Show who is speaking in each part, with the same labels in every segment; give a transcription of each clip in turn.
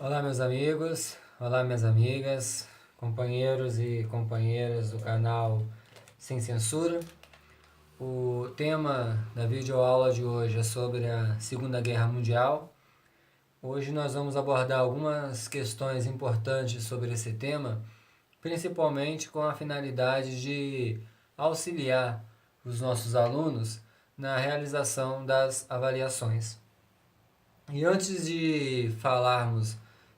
Speaker 1: Olá, meus amigos, olá, minhas amigas, companheiros e companheiras do canal Sem Censura. O tema da videoaula de hoje é sobre a Segunda Guerra Mundial. Hoje nós vamos abordar algumas questões importantes sobre esse tema, principalmente com a finalidade de auxiliar os nossos alunos na realização das avaliações. E antes de falarmos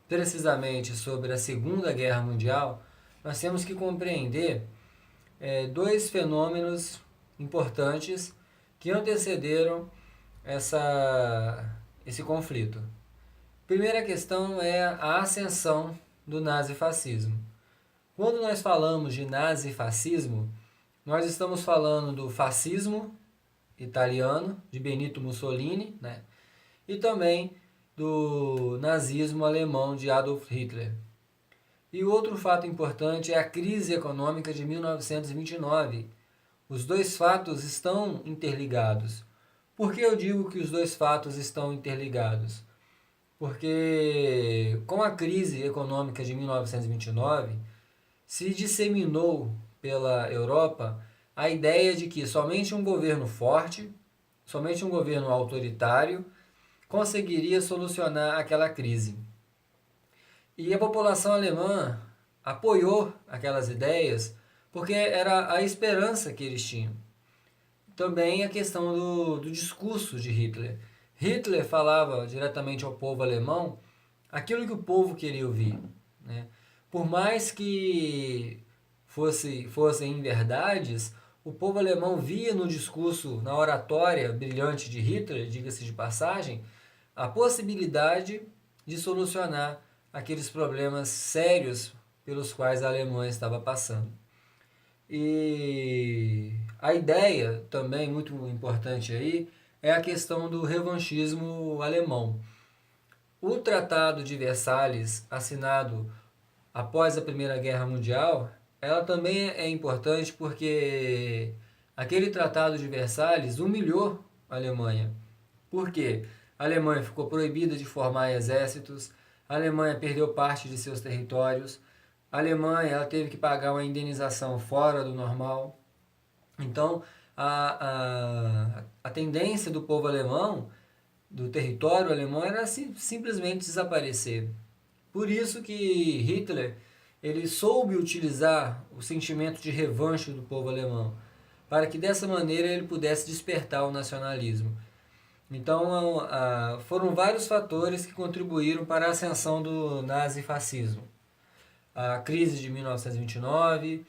Speaker 1: precisamente sobre a Segunda Guerra Mundial, nós temos que compreender dois fenômenos importantes que antecederam esse conflito. Primeira questão é a ascensão do nazifascismo. Quando nós falamos de nazifascismo, nós estamos falando do fascismo italiano, de Benito Mussolini, né? E também do nazismo alemão de Adolf Hitler. E outro fato importante é a crise econômica de 1929. Os dois fatos estão interligados. Por que eu digo que os dois fatos estão interligados? Porque com a crise econômica de 1929, se disseminou pela Europa a ideia de que somente um governo forte, somente um governo autoritário, conseguiria solucionar aquela crise. E a população alemã apoiou aquelas ideias porque era a esperança que eles tinham. Também a questão do discurso de Hitler. Hitler falava diretamente ao povo alemão aquilo que o povo queria ouvir. Né? Por mais que fossem inverdades, o povo alemão via no discurso, na oratória brilhante de Hitler, diga-se de passagem, a possibilidade de solucionar aqueles problemas sérios pelos quais a Alemanha estava passando. E a ideia também muito importante aí é a questão do revanchismo alemão. O Tratado de Versalhes, assinado após a Primeira Guerra Mundial, ela também é importante porque aquele Tratado de Versalhes humilhou a Alemanha. Por quê? A Alemanha ficou proibida de formar exércitos, a Alemanha perdeu parte de seus territórios, a Alemanha ela teve que pagar uma indenização fora do normal. Então, a tendência do povo alemão, do território alemão, era simplesmente desaparecer. Por isso que Hitler ele soube utilizar o sentimento de revanche do povo alemão, para que dessa maneira ele pudesse despertar o nacionalismo. Então, foram vários fatores que contribuíram para a ascensão do nazifascismo. A crise de 1929,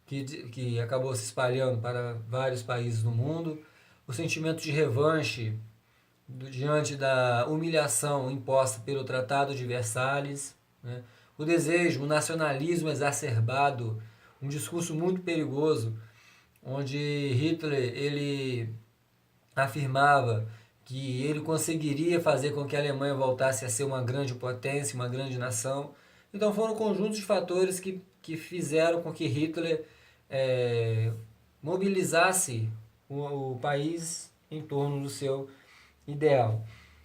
Speaker 1: que acabou se espalhando para vários países no mundo, o sentimento de revanche diante da humilhação imposta pelo Tratado de Versalhes, né? O desejo, o nacionalismo exacerbado, um discurso muito perigoso, onde Hitler ele afirmava que ele conseguiria fazer com que a Alemanha voltasse a ser uma grande potência, uma grande nação. Então foram um conjunto de fatores que fizeram com que Hitler mobilizasse o país em torno do seu ideal.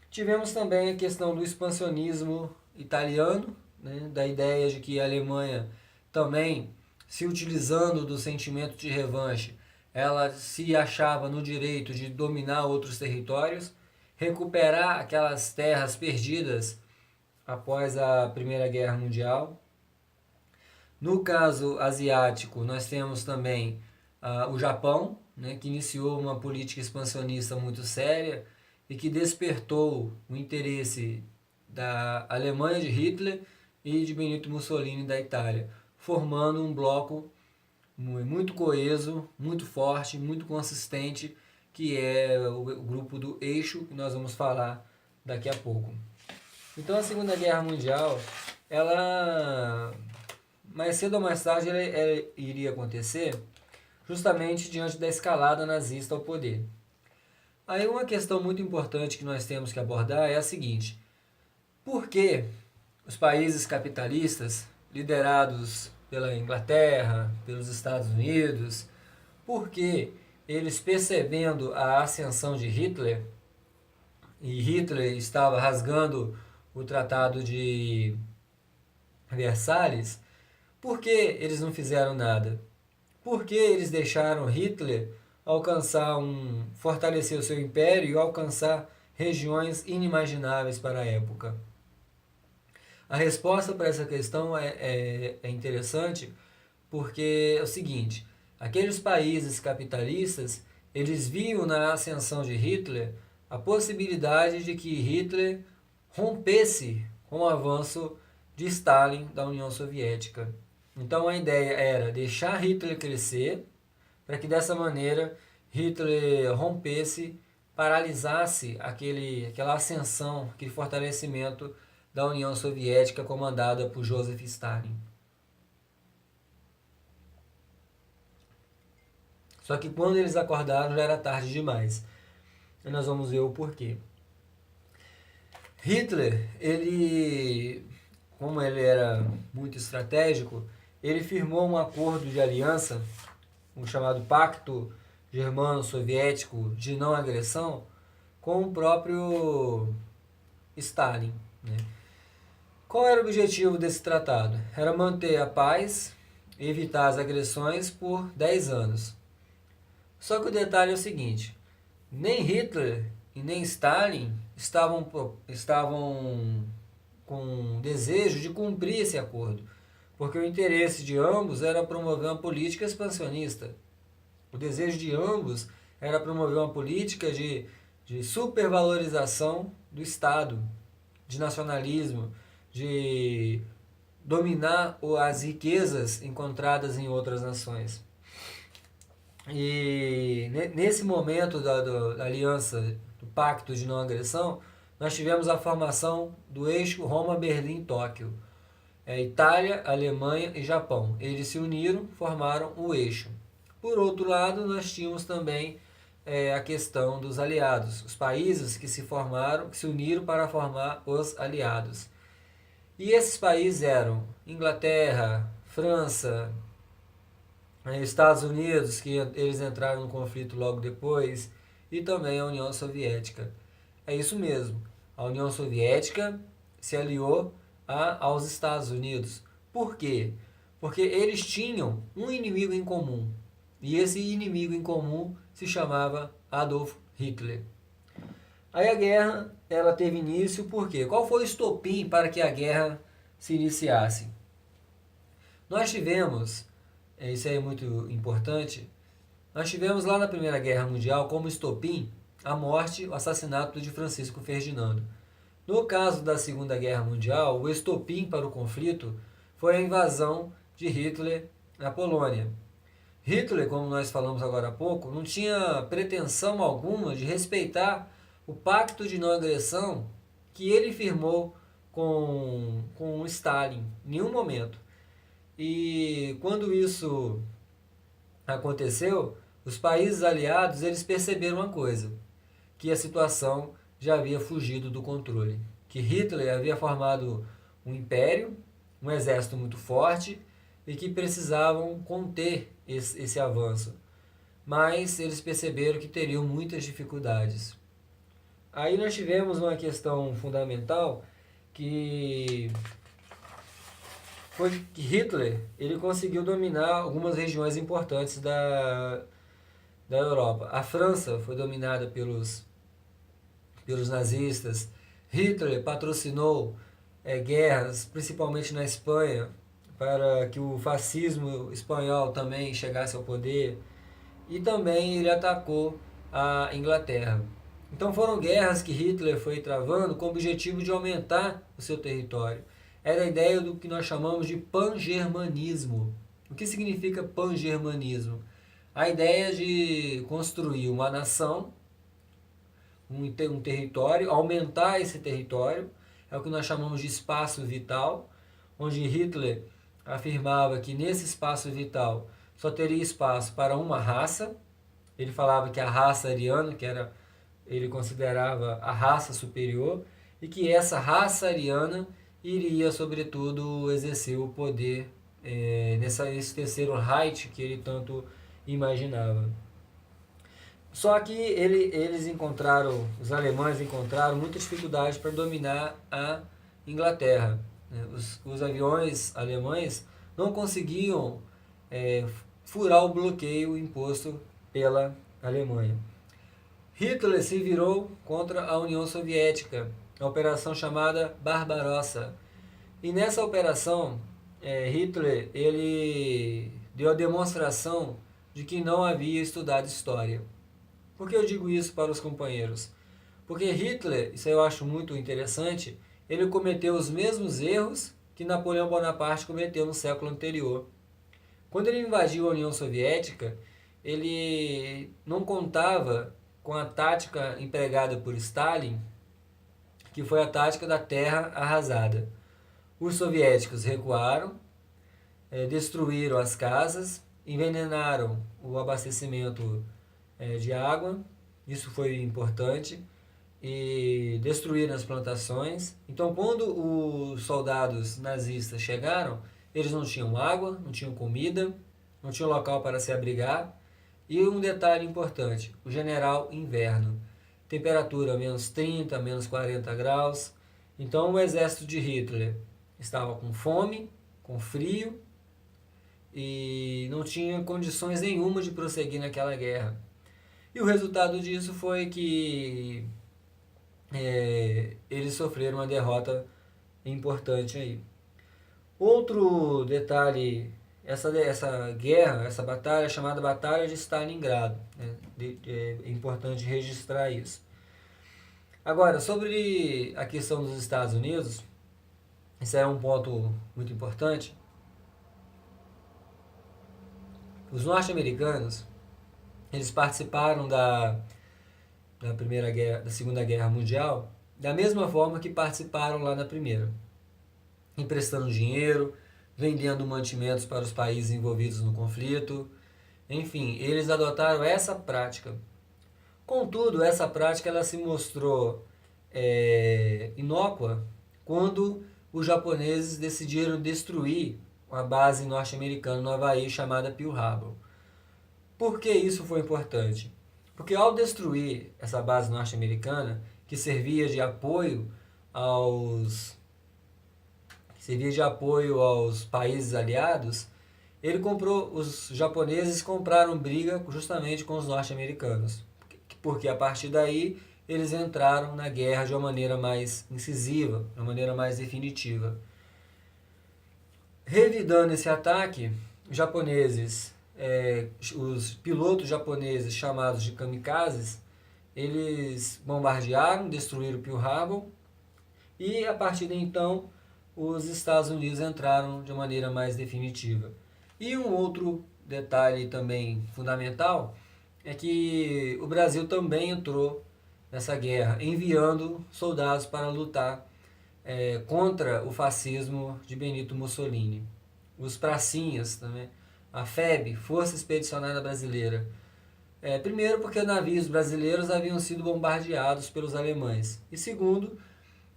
Speaker 1: Tivemos também a questão do expansionismo italiano, né, da ideia de que a Alemanha também, se utilizando do sentimento de revanche, ela se achava no direito de dominar outros territórios, recuperar aquelas terras perdidas após a Primeira Guerra Mundial. No caso asiático, nós temos também o Japão, né, que iniciou uma política expansionista muito séria e que despertou o interesse da Alemanha de Hitler e de Benito Mussolini da Itália, formando um bloco muito coeso, muito forte, muito consistente, que é o grupo do Eixo, que nós vamos falar daqui a pouco. Então a Segunda Guerra Mundial, ela mais cedo ou mais tarde ela iria acontecer justamente diante da escalada nazista ao poder. Aí uma questão muito importante que nós temos que abordar é a seguinte: por que os países capitalistas, liderados pela Inglaterra, pelos Estados Unidos, por que eles, percebendo a ascensão de Hitler, e Hitler estava rasgando o Tratado de Versalhes, por que eles não fizeram nada? Por que eles deixaram Hitler fortalecer o seu império e alcançar regiões inimagináveis para a época? A resposta para essa questão é interessante porque é o seguinte, aqueles países capitalistas, eles viam na ascensão de Hitler a possibilidade de que Hitler rompesse com o avanço de Stalin da União Soviética. Então a ideia era deixar Hitler crescer, para que dessa maneira Hitler rompesse, paralisasse aquela ascensão, aquele fortalecimento da União Soviética comandada por Joseph Stalin. Só que quando eles acordaram já era tarde demais. E nós vamos ver o porquê. Hitler, como ele era muito estratégico, ele firmou um acordo de aliança, um chamado Pacto Germano-Soviético de Não Agressão, com o próprio Stalin. Né? Qual era o objetivo desse tratado? Era manter a paz e evitar as agressões por 10 anos. Só que o detalhe é o seguinte, nem Hitler e nem Stalin estavam com desejo de cumprir esse acordo, porque o interesse de ambos era promover uma política expansionista. O desejo de ambos era promover uma política de supervalorização do Estado, de nacionalismo, de dominar as riquezas encontradas em outras nações. E nesse momento da aliança, do pacto de não agressão, nós tivemos a formação do eixo Roma-Berlim-Tóquio. Itália, Alemanha e Japão. Eles se uniram, formaram o eixo. Por outro lado, nós tínhamos também a questão dos aliados, os países que se uniram para formar os aliados. E esses países eram Inglaterra, França, Estados Unidos, que eles entraram no conflito logo depois, e também a União Soviética. É isso mesmo, a União Soviética se aliou aos Estados Unidos. Por quê? Porque eles tinham um inimigo em comum, e esse inimigo em comum se chamava Adolf Hitler. Aí a guerra ela teve início por quê? Qual foi o estopim para que a guerra se iniciasse? Nós tivemos, isso aí é muito importante, nós tivemos lá na Primeira Guerra Mundial como estopim a morte, o assassinato de Francisco Ferdinando. No caso da Segunda Guerra Mundial, o estopim para o conflito foi a invasão de Hitler na Polônia. Hitler, como nós falamos agora há pouco, não tinha pretensão alguma de respeitar o pacto de não agressão que ele firmou com Stalin, em nenhum momento. E quando isso aconteceu, os países aliados eles perceberam uma coisa, que a situação já havia fugido do controle, que Hitler havia formado um império, um exército muito forte e que precisavam conter esse avanço. Mas eles perceberam que teriam muitas dificuldades. Aí nós tivemos uma questão fundamental que foi que Hitler ele conseguiu dominar algumas regiões importantes da Europa. A França foi dominada pelos nazistas. Hitler patrocinou guerras, principalmente na Espanha, para que o fascismo espanhol também chegasse ao poder. E também ele atacou a Inglaterra. Então foram guerras que Hitler foi travando com o objetivo de aumentar o seu território. Era a ideia do que nós chamamos de pangermanismo. O que significa pangermanismo? A ideia de construir uma nação, um território, aumentar esse território, é o que nós chamamos de espaço vital, onde Hitler afirmava que nesse espaço vital só teria espaço para uma raça. Ele falava que a raça ariana, ele considerava a raça superior, e que essa raça ariana iria, sobretudo, exercer o poder nesse terceiro Reich que ele tanto imaginava. Só que os alemães encontraram muita dificuldade para dominar a Inglaterra. Os aviões alemães não conseguiam furar o bloqueio imposto pela Alemanha. Hitler se virou contra a União Soviética, a operação chamada Barbarossa. E nessa operação, Hitler ele deu a demonstração de que não havia estudado história. Por que eu digo isso para os companheiros? Porque Hitler, isso eu acho muito interessante, ele cometeu os mesmos erros que Napoleão Bonaparte cometeu no século anterior. Quando ele invadiu a União Soviética, ele não contava com a tática empregada por Stalin, que foi a tática da terra arrasada. Os soviéticos recuaram, destruíram as casas, envenenaram o abastecimento de água, isso foi importante, e destruíram as plantações. Então, quando os soldados nazistas chegaram, eles não tinham água, não tinham comida, não tinham local para se abrigar. E um detalhe importante, o general inverno, temperatura menos 30, menos 40 graus. Então o exército de Hitler estava com fome, com frio e não tinha condições nenhuma de prosseguir naquela guerra. E o resultado disso foi que eles sofreram uma derrota importante aí. Outro detalhe, essa guerra, essa batalha é chamada Batalha de Stalingrado. É importante registrar isso. Agora, sobre a questão dos Estados Unidos, isso é um ponto muito importante. Os norte-americanos, eles participaram da Primeira Guerra, da Segunda Guerra Mundial, da mesma forma que participaram lá na Primeira, emprestando dinheiro, vendendo mantimentos para os países envolvidos no conflito. Enfim, eles adotaram essa prática. Contudo, essa prática ela se mostrou inócua quando os japoneses decidiram destruir uma base norte-americana no Havaí chamada Pearl Harbor. Por que isso foi importante? Porque ao destruir essa base norte-americana, que servia de apoio aos países aliados, os japoneses compraram briga justamente com os norte-americanos, porque a partir daí eles entraram na guerra de uma maneira mais incisiva, de uma maneira mais definitiva. Revidando esse ataque, os pilotos japoneses chamados de kamikazes, eles bombardearam, destruíram Pearl Harbor e a partir de então os Estados Unidos entraram de maneira mais definitiva. E um outro detalhe também fundamental é que o Brasil também entrou nessa guerra, enviando soldados para lutar contra o fascismo de Benito Mussolini. Os pracinhas também, a FEB, Força Expedicionária Brasileira. Primeiro porque navios brasileiros haviam sido bombardeados pelos alemães. E segundo,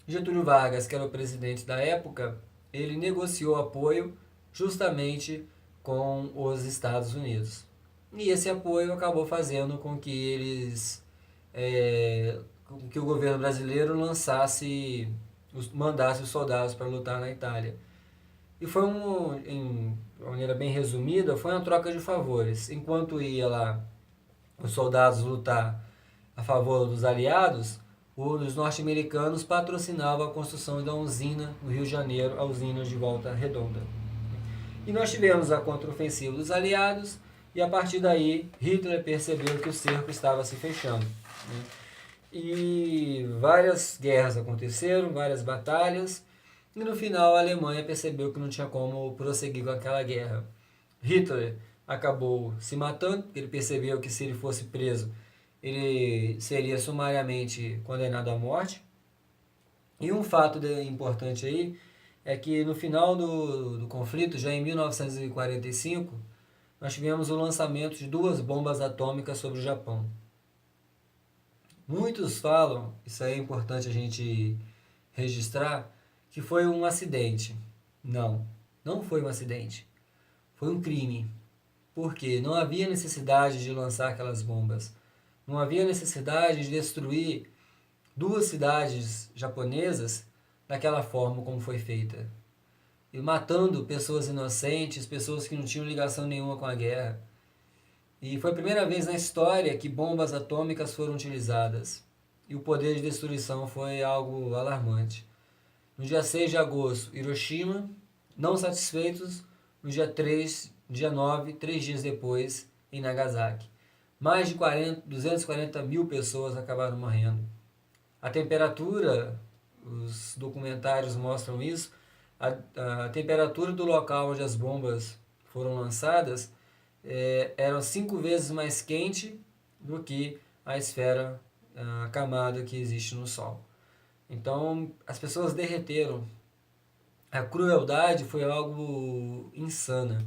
Speaker 1: Getúlio Vargas, que era o presidente da época, ele negociou apoio justamente com os Estados Unidos. E esse apoio acabou fazendo com que com que o governo brasileiro mandasse os soldados para lutar na Itália. E foi de uma maneira bem resumida, foi uma troca de favores. Enquanto ia lá os soldados lutar a favor dos aliados, os norte-americanos patrocinavam a construção da usina no Rio de Janeiro, a usina de Volta Redonda. E nós tivemos a contraofensiva dos aliados, e a partir daí Hitler percebeu que o cerco estava se fechando. E várias guerras aconteceram, várias batalhas, e no final a Alemanha percebeu que não tinha como prosseguir com aquela guerra. Hitler acabou se matando, ele percebeu que se ele fosse preso, ele seria sumariamente condenado à morte. E um fato importante aí é que no final do conflito, já em 1945, nós tivemos o lançamento de 2 bombas atômicas sobre o Japão. Muitos falam, isso aí é importante a gente registrar, que foi um acidente. Não, não foi um acidente. Foi um crime. Porque não havia necessidade de lançar aquelas bombas. Não havia necessidade de destruir 2 cidades japonesas daquela forma como foi feita. E matando pessoas inocentes, pessoas que não tinham ligação nenhuma com a guerra. E foi a primeira vez na história que bombas atômicas foram utilizadas. E o poder de destruição foi algo alarmante. No dia 6 de agosto, Hiroshima, não satisfeitos, no dia 3, dia 9, 3 dias depois, em Nagasaki. Mais de 240 mil pessoas acabaram morrendo. A temperatura, os documentários mostram isso, a temperatura do local onde as bombas foram lançadas era 5 vezes mais quente do que a esfera, a camada que existe no Sol. Então as pessoas derreteram. A crueldade foi algo insana.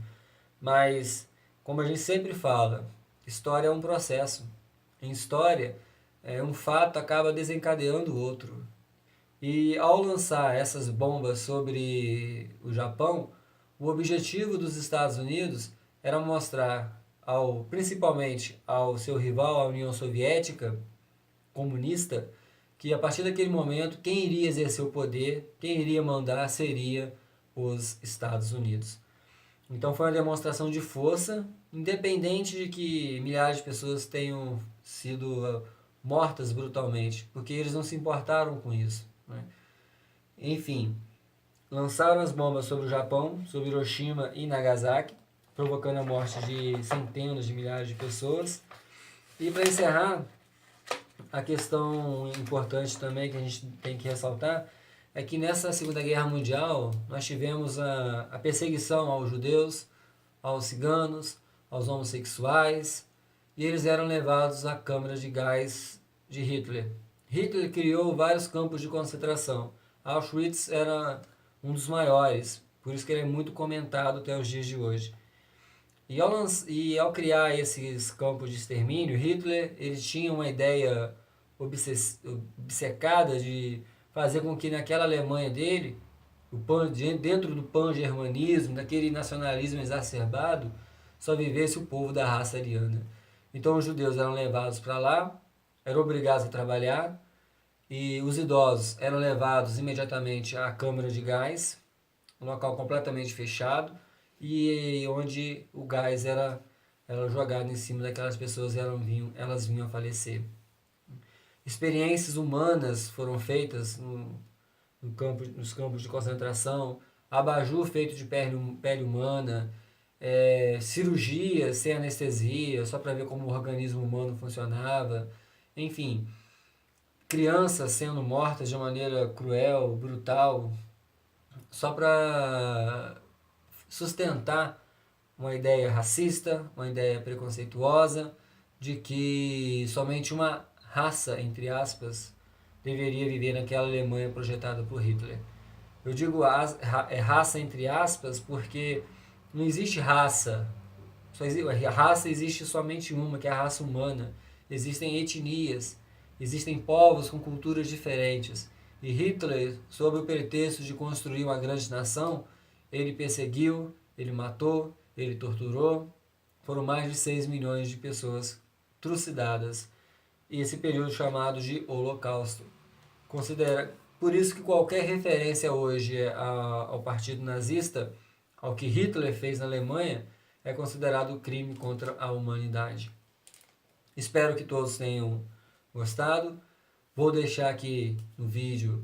Speaker 1: Mas, como a gente sempre fala, história é um processo. Em história, um fato acaba desencadeando o outro. E ao lançar essas bombas sobre o Japão, o objetivo dos Estados Unidos era mostrar, principalmente ao seu rival, a União Soviética comunista, que a partir daquele momento quem iria exercer o poder, quem iria mandar seria os Estados Unidos. Então foi uma demonstração de força, independente de que milhares de pessoas tenham sido mortas brutalmente, porque eles não se importaram com isso. Né? Enfim, lançaram as bombas sobre o Japão, sobre Hiroshima e Nagasaki, provocando a morte de centenas de milhares de pessoas. E para encerrar, a questão importante também que a gente tem que ressaltar é que nessa Segunda Guerra Mundial nós tivemos a perseguição aos judeus, aos ciganos, aos homossexuais, e eles eram levados à câmara de gás de Hitler. Hitler criou vários campos de concentração. Auschwitz era um dos maiores, por isso que ele é muito comentado até os dias de hoje. E ao criar esses campos de extermínio, Hitler ele tinha uma ideia obcecada de fazer com que naquela Alemanha dele, dentro do pan-germanismo, daquele nacionalismo exacerbado, só vivesse o povo da raça ariana. Então os judeus eram levados para lá, eram obrigados a trabalhar, e os idosos eram levados imediatamente à câmara de gás, um local completamente fechado, e onde o gás era jogado em cima daquelas pessoas e elas vinham a falecer. Experiências humanas foram feitas nos campos de concentração, abajur feito de pele humana, cirurgia sem anestesia, só para ver como o organismo humano funcionava, enfim, crianças sendo mortas de maneira cruel, brutal, só para sustentar uma ideia racista, uma ideia preconceituosa, de que somente uma raça, entre aspas, deveria viver naquela Alemanha projetada por Hitler. Eu digo raça entre aspas porque não existe raça. A raça existe somente uma, que é a raça humana. Existem etnias, existem povos com culturas diferentes. E Hitler, sob o pretexto de construir uma grande nação, ele perseguiu, ele matou, ele torturou. Foram mais de 6 milhões de pessoas trucidadas. E esse período chamado de Holocausto. Por isso que qualquer referência hoje ao partido nazista, ao que Hitler fez na Alemanha, é considerado crime contra a humanidade. Espero que todos tenham gostado. Vou deixar aqui no vídeo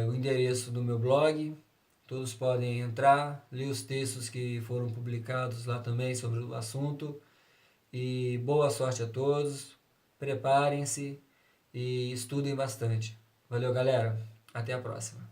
Speaker 1: o endereço do meu blog. Todos podem entrar, ler os textos que foram publicados lá também sobre o assunto. E boa sorte a todos. Preparem-se e estudem bastante. Valeu, galera. Até a próxima.